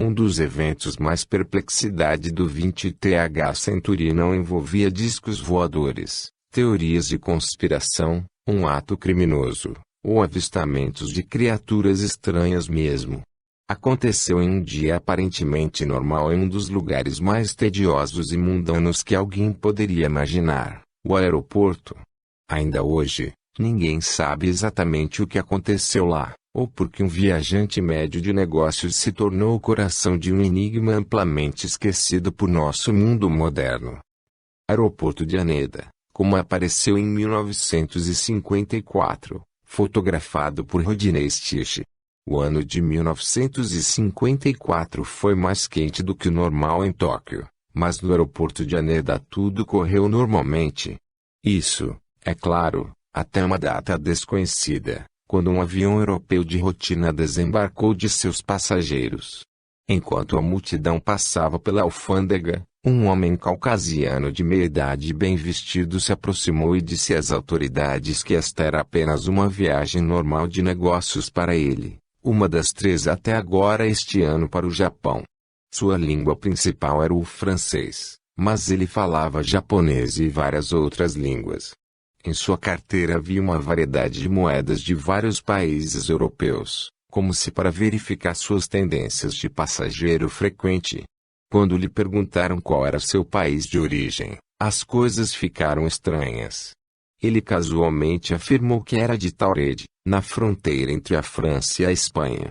Um dos eventos mais perplexidade do 20th Century não envolvia discos voadores, teorias de conspiração, um ato criminoso, ou avistamentos de criaturas estranhas mesmo. Aconteceu em um dia aparentemente normal em um dos lugares mais tediosos e mundanos que alguém poderia imaginar, o aeroporto. Ainda hoje, ninguém sabe exatamente o que aconteceu lá, ou porque um viajante médio de negócios se tornou o coração de um enigma amplamente esquecido por nosso mundo moderno. Aeroporto de Haneda, como apareceu em 1954, fotografado por Rodney Stich. O ano de 1954 foi mais quente do que o normal em Tóquio, mas no aeroporto de Haneda tudo correu normalmente. Isso, é claro, até uma data desconhecida, quando um avião europeu de rotina desembarcou de seus passageiros. Enquanto a multidão passava pela alfândega, um homem caucasiano de meia-idade e bem vestido se aproximou e disse às autoridades que esta era apenas uma viagem normal de negócios para ele, uma das 3 até agora este ano para o Japão. Sua língua principal era o francês, mas ele falava japonês e várias outras línguas. Em sua carteira havia uma variedade de moedas de vários países europeus, como se para verificar suas tendências de passageiro frequente. Quando lhe perguntaram qual era seu país de origem, as coisas ficaram estranhas. Ele casualmente afirmou que era de Taured, na fronteira entre a França e a Espanha.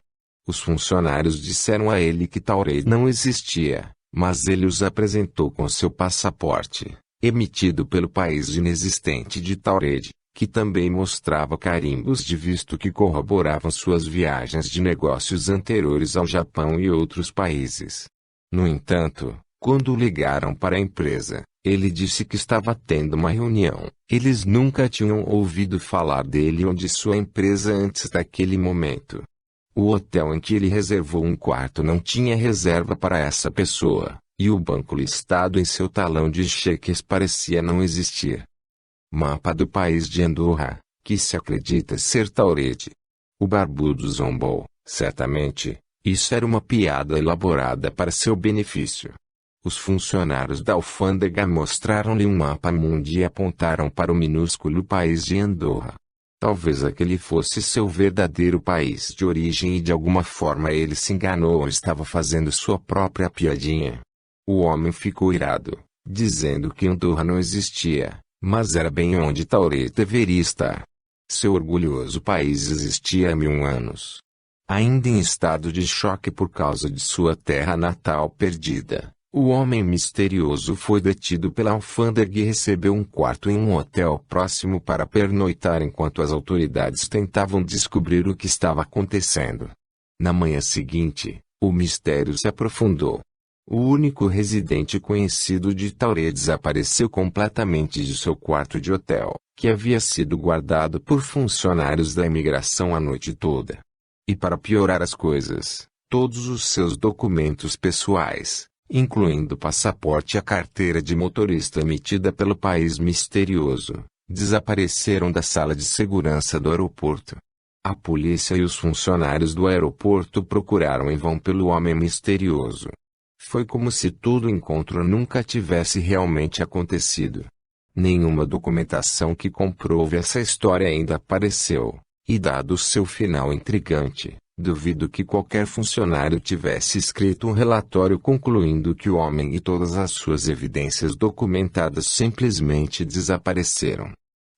Os funcionários disseram a ele que Taured não existia, mas ele os apresentou com seu passaporte, emitido pelo país inexistente de Taured, que também mostrava carimbos de visto que corroboravam suas viagens de negócios anteriores ao Japão e outros países. No entanto, quando ligaram para a empresa, ele disse que estava tendo uma reunião. Eles nunca tinham ouvido falar dele ou de sua empresa antes daquele momento. O hotel em que ele reservou um quarto não tinha reserva para essa pessoa, e o banco listado em seu talão de cheques parecia não existir. Mapa do país de Andorra, que se acredita ser Taured. O barbudo zombou, certamente, isso era uma piada elaborada para seu benefício. Os funcionários da alfândega mostraram-lhe um mapa mundi e apontaram para o minúsculo país de Andorra. Talvez aquele fosse seu verdadeiro país de origem e de alguma forma ele se enganou ou estava fazendo sua própria piadinha. O homem ficou irado, dizendo que Andorra não existia, mas era bem onde Taured deveria estar. Seu orgulhoso país existia há 1000 anos. Ainda em estado de choque por causa de sua terra natal perdida, o homem misterioso foi detido pela alfândega e recebeu um quarto em um hotel próximo para pernoitar enquanto as autoridades tentavam descobrir o que estava acontecendo. Na manhã seguinte, o mistério se aprofundou. O único residente conhecido de Taured desapareceu completamente de seu quarto de hotel, que havia sido guardado por funcionários da imigração a noite toda. E para piorar as coisas, todos os seus documentos pessoais, incluindo o passaporte e a carteira de motorista emitida pelo país misterioso, desapareceram da sala de segurança do aeroporto. A polícia e os funcionários do aeroporto procuraram em vão pelo homem misterioso. Foi como se todo o encontro nunca tivesse realmente acontecido. Nenhuma documentação que comprove essa história ainda apareceu, e dado seu final intrigante, duvido que qualquer funcionário tivesse escrito um relatório concluindo que o homem e todas as suas evidências documentadas simplesmente desapareceram.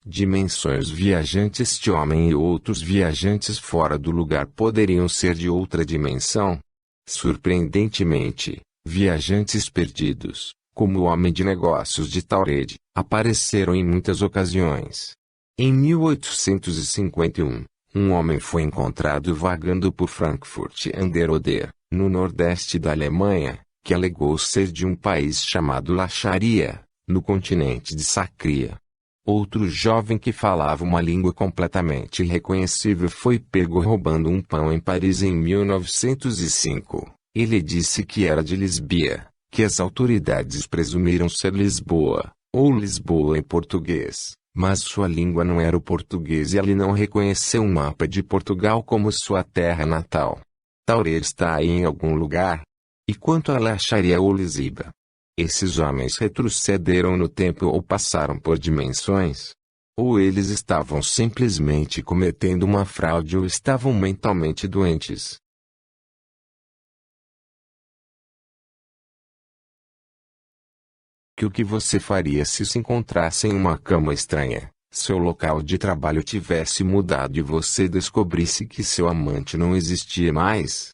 Dimensões viajantes. Este homem e outros viajantes fora do lugar poderiam ser de outra dimensão? Surpreendentemente, viajantes perdidos, como o homem de negócios de Taured, apareceram em muitas ocasiões. Em 1851, um homem foi encontrado vagando por Frankfurt an der Oder, no nordeste da Alemanha, que alegou ser de um país chamado Lacharia, no continente de Sacria. Outro jovem que falava uma língua completamente irreconhecível foi pego roubando um pão em Paris em 1905. Ele disse que era de Lisbia, que as autoridades presumiram ser Lisboa, ou Lisboa em português, mas sua língua não era o português e ele não reconheceu um mapa de Portugal como sua terra natal. Taured está aí em algum lugar? E quanto ela acharia o Lisiba? Esses homens retrocederam no tempo ou passaram por dimensões? Ou eles estavam simplesmente cometendo uma fraude ou estavam mentalmente doentes? O que você faria se encontrasse em uma cama estranha, seu local de trabalho tivesse mudado e você descobrisse que seu amante não existia mais?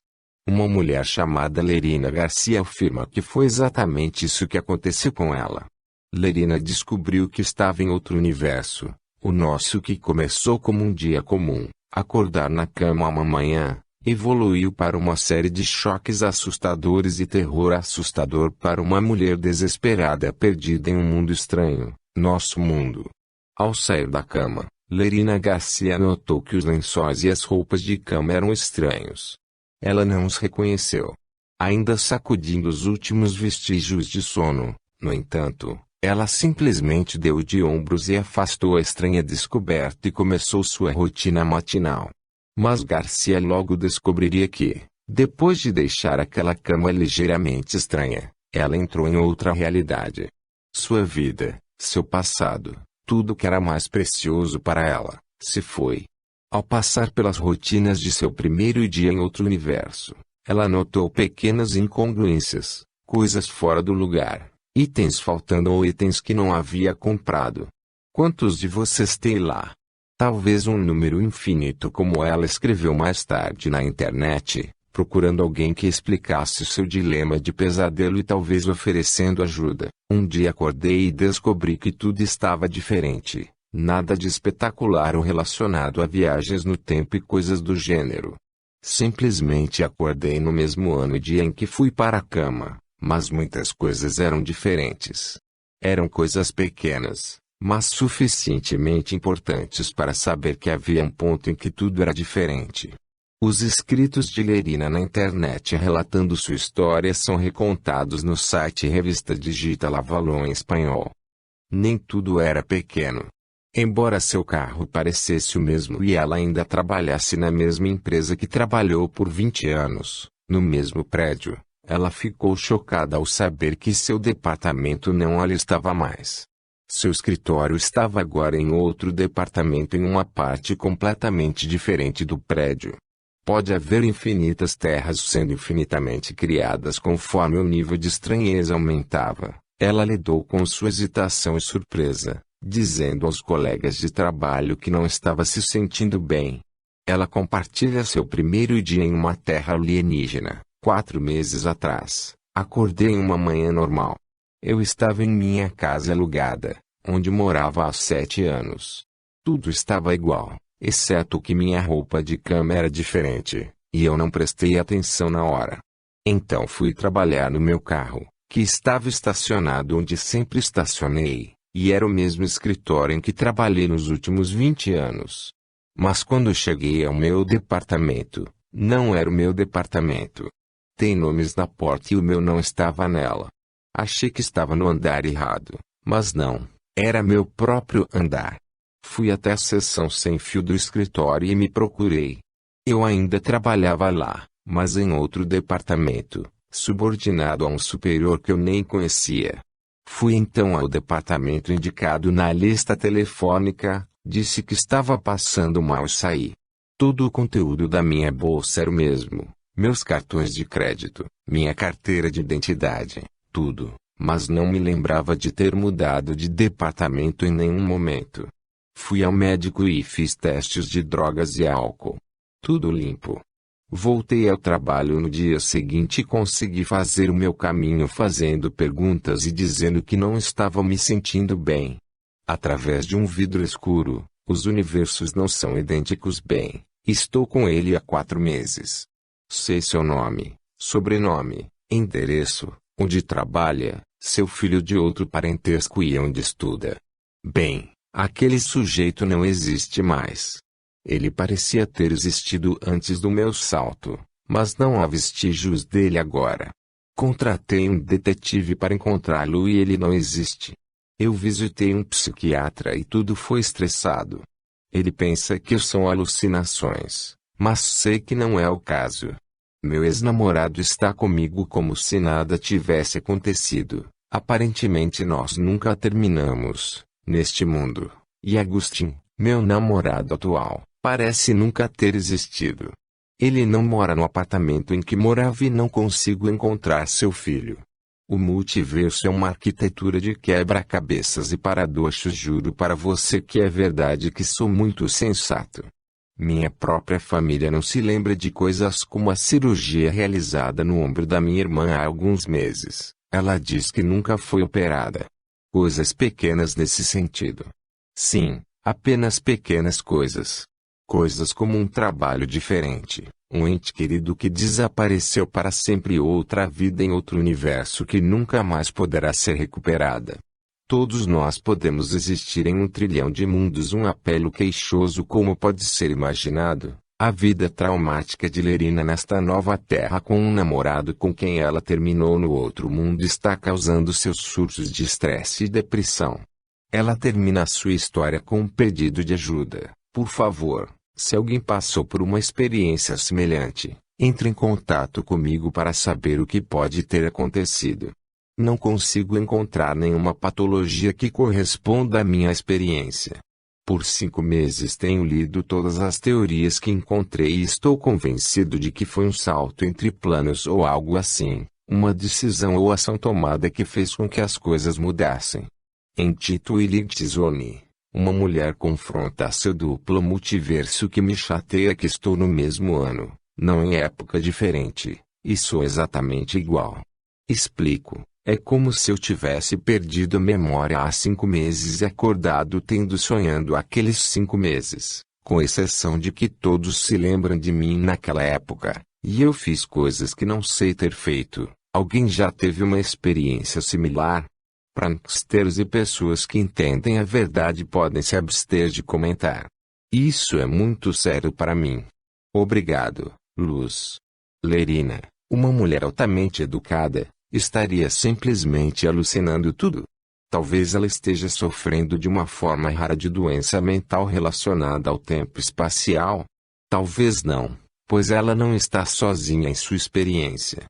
Uma mulher chamada Lerina Garcia afirma que foi exatamente isso que aconteceu com ela. Lerina descobriu que estava em outro universo, o nosso, que começou como um dia comum, acordar na cama uma manhã, evoluiu para uma série de choques assustadores e terror assustador para uma mulher desesperada perdida em um mundo estranho, nosso mundo. Ao sair da cama, Lerina Garcia notou que os lençóis e as roupas de cama eram estranhos. Ela não os reconheceu. Ainda sacudindo os últimos vestígios de sono, no entanto, ela simplesmente deu de ombros e afastou a estranha descoberta e começou sua rotina matinal. Mas Garcia logo descobriria que, depois de deixar aquela cama ligeiramente estranha, ela entrou em outra realidade. Sua vida, seu passado, tudo que era mais precioso para ela, se foi. Ao passar pelas rotinas de seu primeiro dia em outro universo, ela notou pequenas incongruências, coisas fora do lugar, itens faltando ou itens que não havia comprado. Quantos de vocês têm lá? Talvez um número infinito, como ela escreveu mais tarde na internet, procurando alguém que explicasse seu dilema de pesadelo e talvez oferecendo ajuda. Um dia acordei e descobri que tudo estava diferente. Nada de espetacular ou relacionado a viagens no tempo e coisas do gênero. Simplesmente acordei no mesmo ano e dia em que fui para a cama, mas muitas coisas eram diferentes. Eram coisas pequenas, mas suficientemente importantes para saber que havia um ponto em que tudo era diferente. Os escritos de Lerina na internet relatando sua história são recontados no site Revista Digital Avalon em espanhol. Nem tudo era pequeno. Embora seu carro parecesse o mesmo e ela ainda trabalhasse na mesma empresa que trabalhou por 20 anos, no mesmo prédio, ela ficou chocada ao saber que seu departamento não ali estava mais. Seu escritório estava agora em outro departamento em uma parte completamente diferente do prédio. Pode haver infinitas terras sendo infinitamente criadas conforme o nível de estranheza aumentava. Ela lidou com sua hesitação e surpresa, dizendo aos colegas de trabalho que não estava se sentindo bem. Ela compartilha seu primeiro dia em uma terra alienígena. 4 meses atrás, acordei em uma manhã normal. Eu estava em minha casa alugada, onde morava há 7 anos. Tudo estava igual, exceto que minha roupa de cama era diferente, e eu não prestei atenção na hora. Então fui trabalhar no meu carro, que estava estacionado onde sempre estacionei. E era o mesmo escritório em que trabalhei nos últimos 20 anos. Mas quando cheguei ao meu departamento, não era o meu departamento. Tem nomes na porta e o meu não estava nela. Achei que estava no andar errado, mas não, era meu próprio andar. Fui até a seção sem fio do escritório e me procurei. Eu ainda trabalhava lá, mas em outro departamento, subordinado a um superior que eu nem conhecia. Fui então ao departamento indicado na lista telefônica, disse que estava passando mal e saí. Todo o conteúdo da minha bolsa era o mesmo, meus cartões de crédito, minha carteira de identidade, tudo, mas não me lembrava de ter mudado de departamento em nenhum momento. Fui ao médico e fiz testes de drogas e álcool. Tudo limpo. Voltei ao trabalho no dia seguinte e consegui fazer o meu caminho fazendo perguntas e dizendo que não estava me sentindo bem. Através de um vidro escuro, os universos não são idênticos bem. Estou com ele há 4 meses. Sei seu nome, sobrenome, endereço, onde trabalha, seu filho de outro parentesco e onde estuda. Bem, aquele sujeito não existe mais. Ele parecia ter existido antes do meu salto, mas não há vestígios dele agora. Contratei um detetive para encontrá-lo e ele não existe. Eu visitei um psiquiatra e tudo foi estressado. Ele pensa que são alucinações, mas sei que não é o caso. Meu ex-namorado está comigo como se nada tivesse acontecido. Aparentemente nós nunca terminamos, neste mundo. E Agustin, meu namorado atual, parece nunca ter existido. Ele não mora no apartamento em que morava e não consigo encontrar seu filho. O multiverso é uma arquitetura de quebra-cabeças e paradoxos. Juro para você que é verdade que sou muito sensato. Minha própria família não se lembra de coisas como a cirurgia realizada no ombro da minha irmã há alguns meses. Ela diz que nunca foi operada. Coisas pequenas nesse sentido. Sim, apenas pequenas coisas. Coisas como um trabalho diferente, um ente querido que desapareceu para sempre e outra vida em outro universo que nunca mais poderá ser recuperada. Todos nós podemos existir em um trilhão de mundos. Um apelo queixoso como pode ser imaginado. A vida traumática de Lerina nesta nova terra com um namorado com quem ela terminou no outro mundo está causando seus surtos de estresse e depressão. Ela termina a sua história com um pedido de ajuda. Por favor, se alguém passou por uma experiência semelhante, entre em contato comigo para saber o que pode ter acontecido. Não consigo encontrar nenhuma patologia que corresponda à minha experiência. Por 5 meses tenho lido todas as teorias que encontrei e estou convencido de que foi um salto entre planos ou algo assim, uma decisão ou ação tomada que fez com que as coisas mudassem. Em Tito Iligtzoni, uma mulher confronta seu duplo multiverso que me chateia que estou no mesmo ano, não em época diferente, e sou exatamente igual. Explico. É como se eu tivesse perdido a memória há 5 meses e acordado tendo sonhando aqueles 5 meses, com exceção de que todos se lembram de mim naquela época, e eu fiz coisas que não sei ter feito. Alguém já teve uma experiência similar? Pranksters e pessoas que entendem a verdade podem se abster de comentar. Isso é muito sério para mim. Obrigado, Luz. Lerina, uma mulher altamente educada, estaria simplesmente alucinando tudo. Talvez ela esteja sofrendo de uma forma rara de doença mental relacionada ao tempo espacial. Talvez não, pois ela não está sozinha em sua experiência.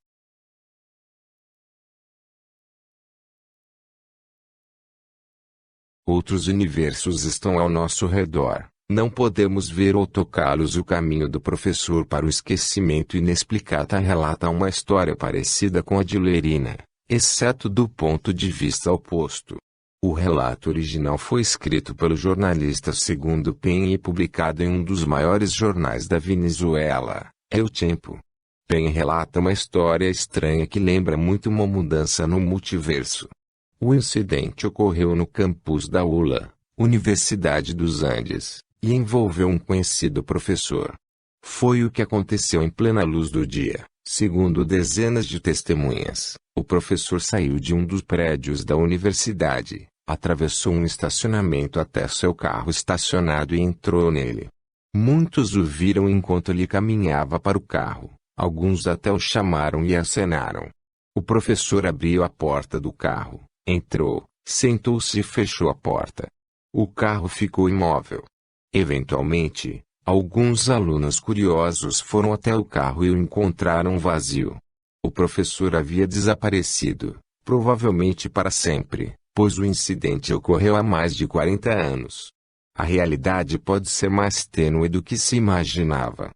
Outros universos estão ao nosso redor. Não podemos ver ou tocá-los. O caminho do professor para o esquecimento inexplicado relata uma história parecida com a de Lerina, exceto do ponto de vista oposto. O relato original foi escrito pelo jornalista Segundo Penha e publicado em um dos maiores jornais da Venezuela, El Tiempo. Penha relata uma história estranha que lembra muito uma mudança no multiverso. O incidente ocorreu no campus da ULA, Universidade dos Andes, e envolveu um conhecido professor. Foi o que aconteceu em plena luz do dia, segundo dezenas de testemunhas. O professor saiu de um dos prédios da universidade, atravessou um estacionamento até seu carro estacionado e entrou nele. Muitos o viram enquanto ele caminhava para o carro, alguns até o chamaram e acenaram. O professor abriu a porta do carro, entrou, sentou-se e fechou a porta. O carro ficou imóvel. Eventualmente, alguns alunos curiosos foram até o carro e o encontraram vazio. O professor havia desaparecido, provavelmente para sempre, pois o incidente ocorreu há mais de 40 anos. A realidade pode ser mais tênue do que se imaginava.